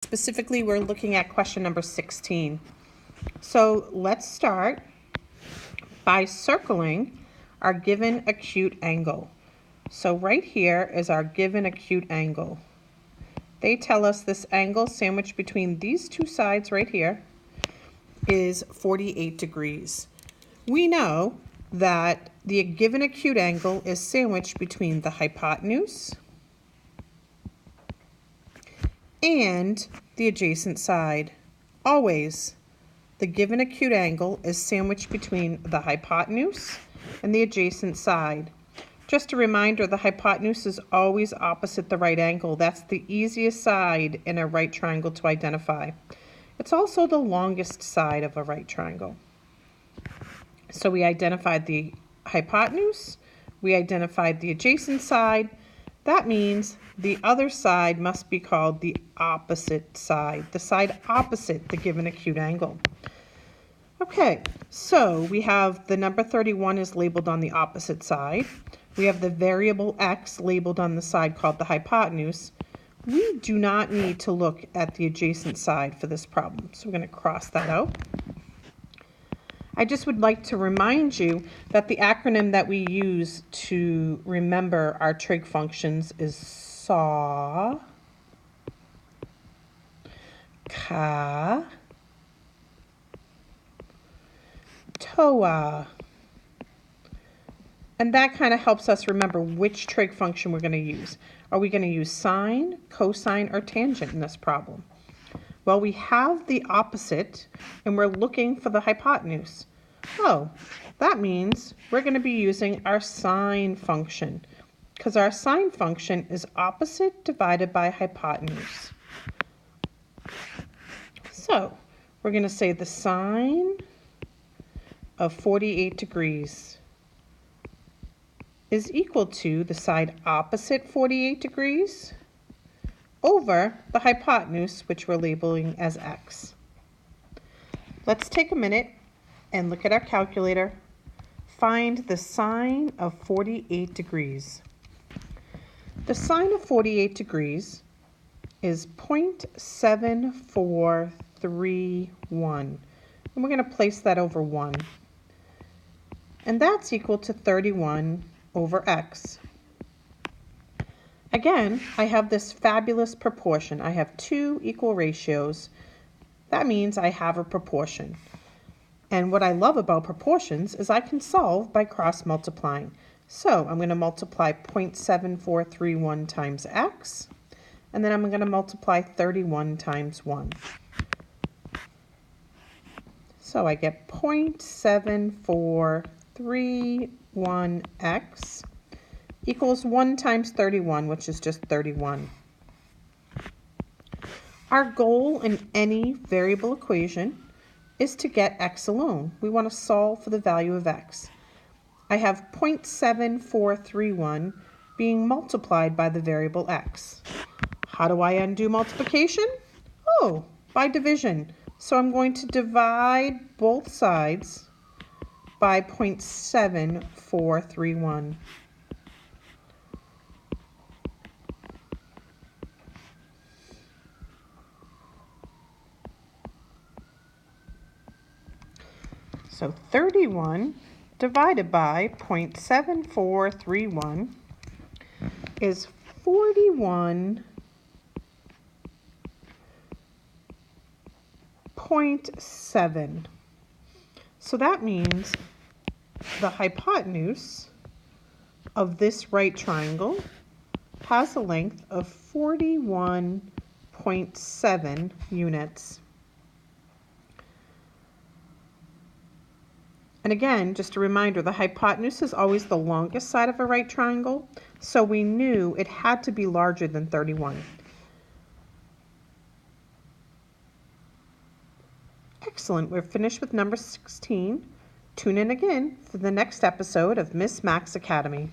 Specifically, we're looking at question number 16. So let's start by circling our given acute angle. So right here is our given acute angle. They tell us this angle sandwiched between these two sides right here is 48 degrees. We know that the given acute angle is sandwiched between the hypotenuse and the adjacent side. Always, the given acute angle is sandwiched between the hypotenuse and the adjacent side. Just a reminder, the hypotenuse is always opposite the right angle. That's the easiest side in a right triangle to identify. It's also the longest side of a right triangle. So we identified the hypotenuse, we identified the adjacent side. That means the other side must be called the opposite side, the side opposite the given acute angle. Okay, so we have the number 31 is labeled on the opposite side. We have the variable x labeled on the side called the hypotenuse. We do not need to look at the adjacent side for this problem, so we're going to cross that out. I just would like to remind you that the acronym that we use to remember our trig functions is SAW, CA, TOA. And that kind of helps us remember which trig function we're going to use. Are we going to use sine, cosine, or tangent in this problem? Well, we have the opposite, and we're looking for the hypotenuse. Oh, that means we're going to be using our sine function, because our sine function is opposite divided by hypotenuse. So, we're going to say the sine of 48 degrees is equal to the side opposite 48 degrees over the hypotenuse, which we're labeling as x. Let's take a minute and look at our calculator. Find the sine of 48 degrees. The sine of 48 degrees is 0.7431. And we're going to place that over 1. And that's equal to 31 over x. Again, I have this fabulous proportion. I have two equal ratios. That means I have a proportion. And what I love about proportions is I can solve by cross multiplying. So I'm going to multiply 0.7431 times x, and then I'm going to multiply 31 times 1. So I get 0.7431x equals 1 times 31, which is just 31. Our goal in any variable equation is to get x alone. We want to solve for the value of x. I have 0.7431 being multiplied by the variable x. How do I undo multiplication? Oh, by division. So I'm going to divide both sides by 0.7431. So 31 divided by 0.7431 is 41.7. So that means the hypotenuse of this right triangle has a length of 41.7 units. And again, just a reminder, the hypotenuse is always the longest side of a right triangle, so we knew it had to be larger than 31. Excellent, we're finished with number 16. Tune in again for the next episode of Miss Mac's Academy.